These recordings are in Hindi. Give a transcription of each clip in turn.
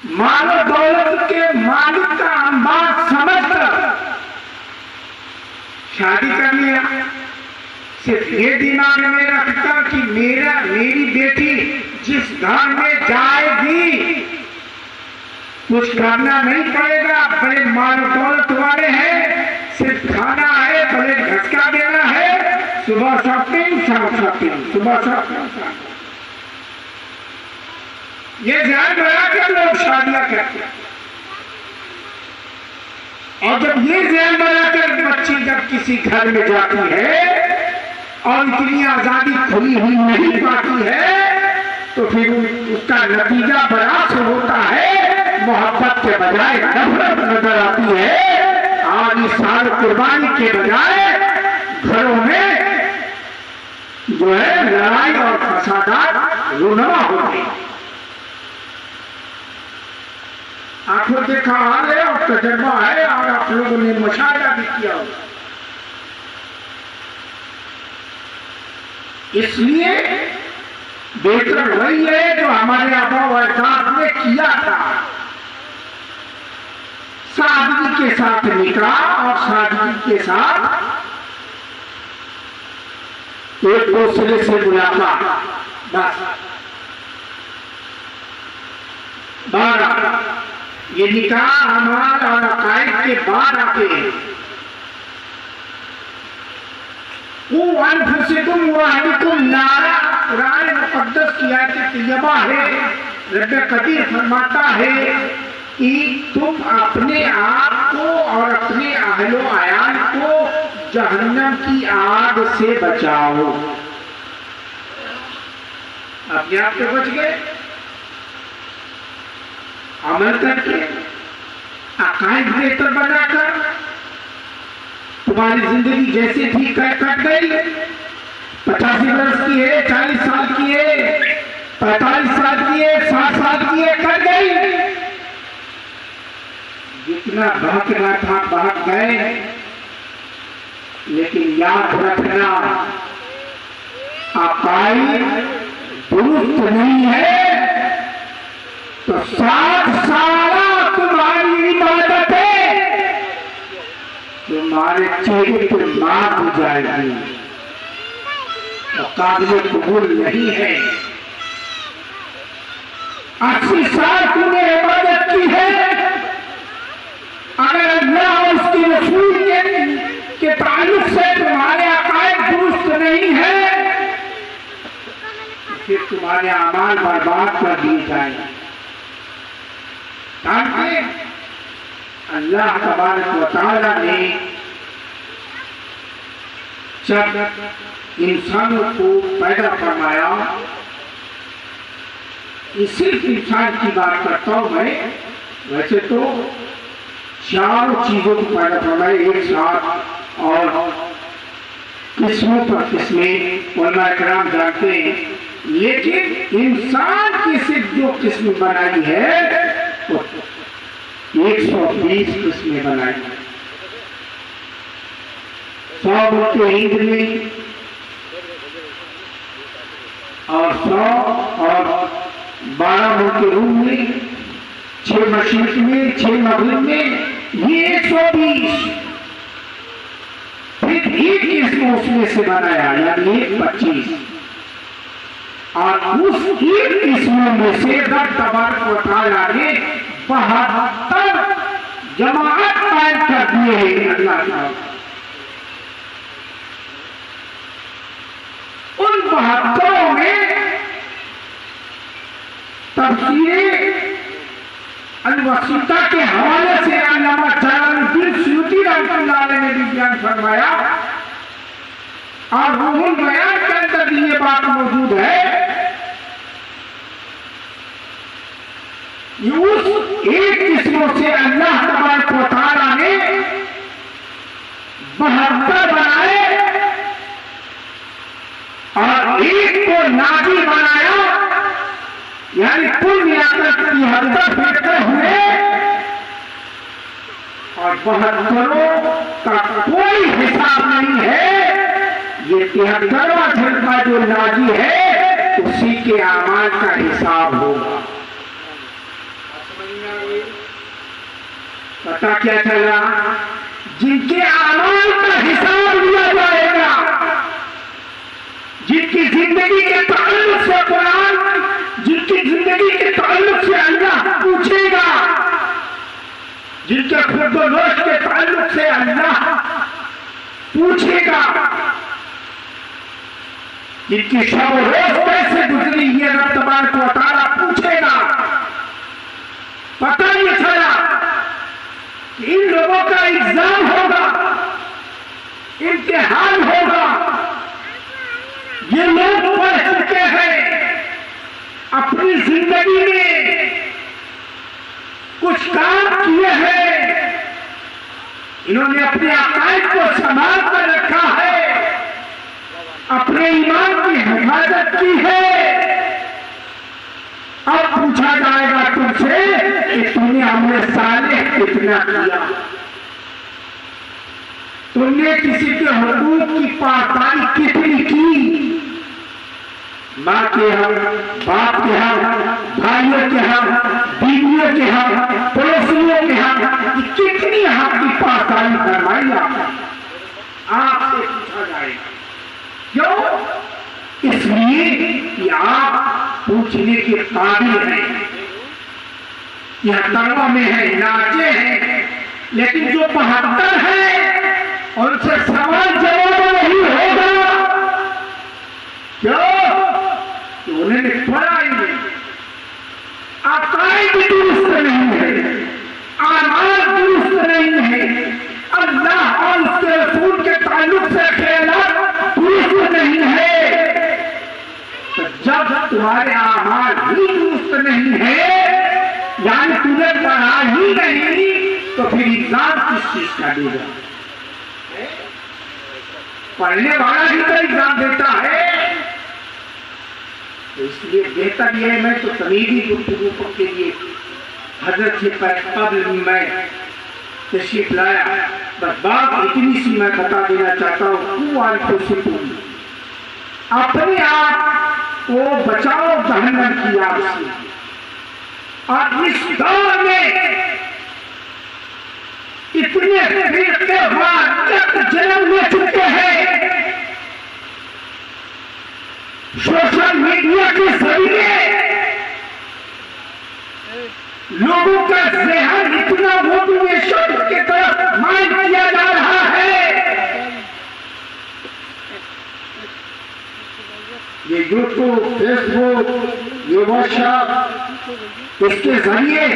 माल दौलत के मालिक का अंबाज समझकर शादी कर लिया। सिर्फ ये दिमाग में रखकर कि मेरी बेटी जिस घर में जाएगी कुछ करना नहीं पड़ेगा, बड़े माल दौलत वाले हैं, सिर्फ खाना है, बड़े घसका देना है, सुबह शॉपिंग शाम शॉपिंग, सुबह शॉपिंग। ये ध्यान बना कर लोग शादियां करते हैं। और जब ये ध्यान बनाकर बच्ची जब किसी घर में जाती है और इतनी आजादी खुली हुई नहीं पाती है तो फिर उसका नतीजा बड़ा से होता है, मोहब्बत के बजाय नफरत नजर आती है। और इस साल कुर्बानी के बजाय घरों में जो है लड़ाई और फसादात रुनवा होते हैं। आंखों देखा हाल है और तजर्बा है और आप लोगों ने मुशाहिदा भी किया होगा। इसलिए बेहतर वही है जो हमारे आबा व अजदाद ने किया था, सादगी के साथ निकाह और सादगी के साथ एक दूसरे से मुलाकात, बस। 12 ये निकाह अमाल और अकायद के बाद आते हैं। वो अनफुसिकुम वाहिकुम नारा, कुरान मुकद्दस की आयत तैयबा है। रब कदीर फरमाता है कि तुम अपने आप को और अपने अहलो अयाल को जहन्नम की आग से बचाओ। अपने आप से बच गए अमल करके, अकायद बेहतर बनाकर। तुम्हारी जिंदगी जैसे ठीक कट गई, 85 वर्ष की है, 40 साल की है, 45 साल की है, 60 साल की है, कट गई। जितना बहकना था बहक गए, लेकिन याद रखना अकायद दुरुस्त नहीं है तो 60 साल तुम्हारी इबादत है तुम्हारे चेहरे पर मार हो जाएगी और काबिल कबूल नहीं है। 80 साल तुमने इबादत की है, अगर अल्लाह और उसके रसूल के ताल्लुक से तुम्हारे अकायद दुरुस्त नहीं है तो फिर तुम्हारे अमाल बर्बाद कर दिए जाएंगे। ताकि अल्लाह तबारक व तआला ने जब इंसानों को पैदा फरमाया, सिर्फ इंसान की बात करता हूं मैं, वैसे तो 4 चीजों को पैदा फरमाया एक साथ और किस्मों पर किस्में उलमा इकराम जानते हैं, लेकिन इंसान की सिर्फ जो किस्म बनाई है 120 किस्में बनाई। 100 मुल्के हिंद में और 100 और 12 मुल्के रूम में, 6 मशरिक में, 6 मगरिब में, ये 120। फिर एक किस्म उसमें से बनाया यानी 25 और उस एक किस्मों में से रब तबारक व तआला ने 72 जमात कायम कर दिए हैं। अल्लाह ताला उन 72 में तफसीर अल-वसीता के हवाले से अल्लामा जलालुद्दीन सुयूती रहमतुल्लाह अलैह ने भी बयान फरमाया और रूहुल बयान के अंदर भी ये बात मौजूद है। उस एक किस्मों से अल्लाह तबारक व तआला ने 72 बनाए और एक को नाजी बनाया, यानी कुल मिलाकर 73 फिरके हुए और 72 का कोई हिसाब नहीं है। ये 73वां फिरका जो नाजी है उसी के आमाल का हिसाब होगा। पता क्या चला? जिनके आमाल का हिसाब लिया जाएगा, जिनकी जिंदगी के ताल्लुक से कुरान, जिनकी जिंदगी के ताल्लुक से अल्लाह पूछेगा, जिनके खुर्दोनोश के ताल्लुक से अल्लाह पूछेगा, जिनकी शब रोज कैसे गुजरी ये रब तबारक व तआला पूछेगा। पता नहीं चला कि इन लोगों का एग्जाम होगा, इम्तिहान होगा। ये लोग पढ़ चुके हैं, अपनी जिंदगी में कुछ काम किए हैं, इन्होंने अपने अकायद को संभाल कर रखा है, अपने ईमान की हिफाजत की है। अब पूछा जाएगा तुमसे कि तुमने अमल सालेह कितना किया, तुमने किसी के हुकूक की पासदारी कितनी की, माँ के हम, बाप के हम, भाइयों के हम, बीवियों के हम, पड़ोसियों के हम, कितनी आपकी पासदारी फरमाई आपसे पूछा जाएगा। क्यों? इसलिए कि आप पूछने के काबिल हैं, यह तलवा में है, नाचे हैं, लेकिन जो 72 है उनसे सवाल जवाब नहीं होगा। क्यों? कि उन्होंने पढ़ा ही नहीं, अकायद दुरुस्त नहीं है, आमाल दुरुस्त नहीं है, अल्लाह और उसके रसूल के ताल्लुक से ख्यालात दुरुस्त नहीं है। तो जब तुम्हारे आमाल ही दुरुस्त नहीं है, यानी तुझे पढ़ा ही नहीं, तो फिर एग्जाम किस चीज का देगा? पढ़ने वाला ही तो एग्जाम देता है। तो इसलिए बेहतर यह है, मैं तो तमीदी गुफ्तगू के लिए हजरत से कबल मैं तशरीफ लाया, बस बात इतनी सी मैं बता देना चाहता हूँ, अपने आप को बचाओ जहन्नम की आग से। और इस दौर में इतने फिरके वाक़िअत जन्म ले चुके हैं, सोशल मीडिया के जरिए लोगों का ज़हन इतना मोटिवेशन की तरफ माइल किया जा रहा है। ये यूट्यूब, फेसबुक, ये व्हाट्सएप, इसके जरिए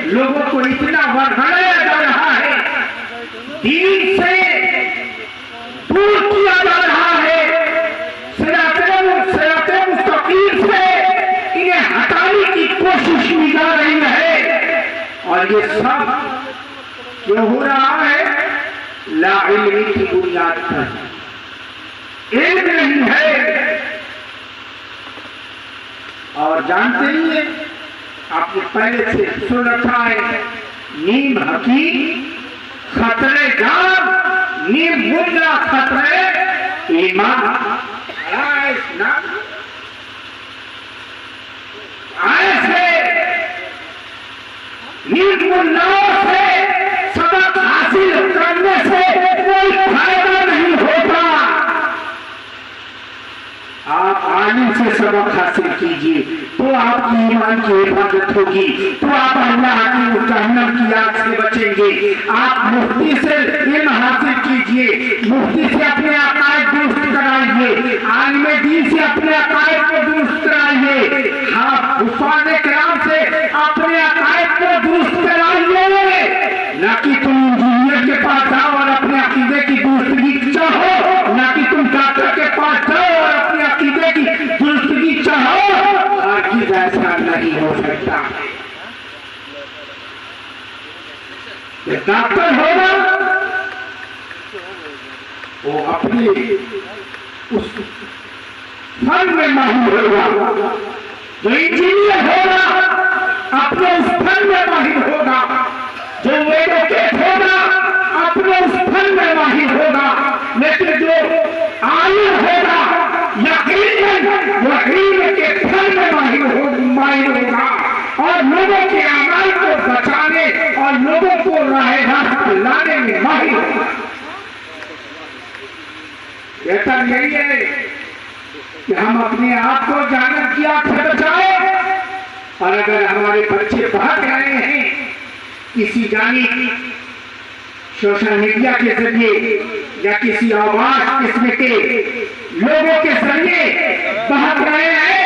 लोगों को इतना वर्गड़ाया जा रहा है, दीन से दूर किया जा रहा है, सिराते मुस्तकीम से इन्हें हटाने की कोशिश की जा रही है। और ये सब क्यों हो रहा है? ला इल्मी की बुनियाद पर, इल्म नहीं है। और जानते ही हैं, आपने पहले से सुन रखा है, नीम हकीम खतरे जान, नीम मुद्रा खतरे ईमान। ऐसे नीम मुद्राओं से सबक हासिल करने से कोई फायदा नहीं होता। आप आलिम से सबक हासिल कीजिए तो आपकी ईमान की हिफाजत होगी, तो आप अल्लाह की जहन्नम की आग से बचेंगे। आप मुफ्ती से इल्म हासिल कीजिए, मुफ्ती से अपने अकायद दुरुस्त कराइए, आलिम दीन से अपने अकायद को दुरुस्त कराइए, हाँ हुफ़ाज़ किराम से अपने अकायद को दुरुस्त कराइए। न कि तुम इंजीनियर के पास जाओ और अपने अकीदे की दुरुस्तगी चाहो, न कि तुम डॉक्टर के पास जाओ और अपने अकीदे की दुरुस्तगी चाहो। हरगिज़ ऐसा नहीं हो सकता। डॉक्टर होगा वो अपने उस फन में माहिर होगा, जो इंजीनियर होगा अपने उस फन में माहिर होगा, जो एडवोकेट होगा अपने उस फन में माहिर होगा। लेकिन जो आलिम होगा यकीनन वो इल्म के फन में माहिर होगा और लोगों के अमाल को मंशा यही है कि हम अपने आप को जहन्नम की आग से बचाएं। और अगर हमारे बच्चे भाग रहे हैं किसी जानी सोशल मीडिया के जरिए या किसी आवाज किस्म के लोगों के जरिए भाग रहे हैं,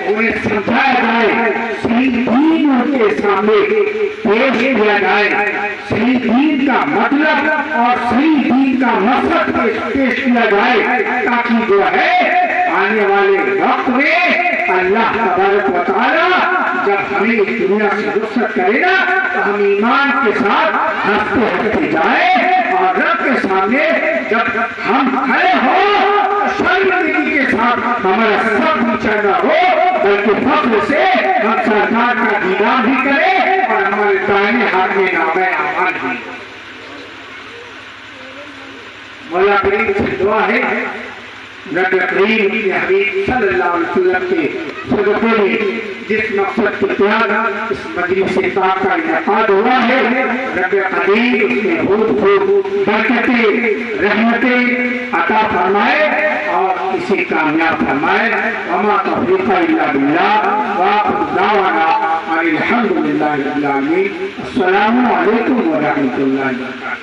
उन्हें समझाया जाए, सही दीन उनके सामने पेश किया जाए, सही दीन का मतलब और सही दीन का मकसद पेश किया जाए, ताकि जो है आने वाले वक्त में अल्लाह तबारक व तआला जब हमें इस दुनिया से रुखसत करेगा तो हम ईमान के साथ हंसते हंसते जाए और रब के सामने जब हम खड़े हो शर्मिंदगी के साथ हमारा सब नीचा न हो, बल्कि फख्र से हम सरकार का दीदार भी करें और हमारे दाहिने हाथ में नामे आमान भी। मौला करीम से दुआ है नबी करीम के हबीब सल्लल्लाहु अलैहि वसल्लम के सदक़े में जिस मकसद के तहत इस मजलिस पाक का इनेकाद हुआ है, रब करीम उसमें खूब खूब बरकतें रहमतें अता फरमाए और इसे कामयाब फरमाए। वमा तौफीक़ इल्ला बिल्लाह व दावाना अल्हम्दुलिल्लाहि रब्बिल आलमीन। अस्सलामु अलैकुम व रहमतुल्लाहि व बरकातुहू।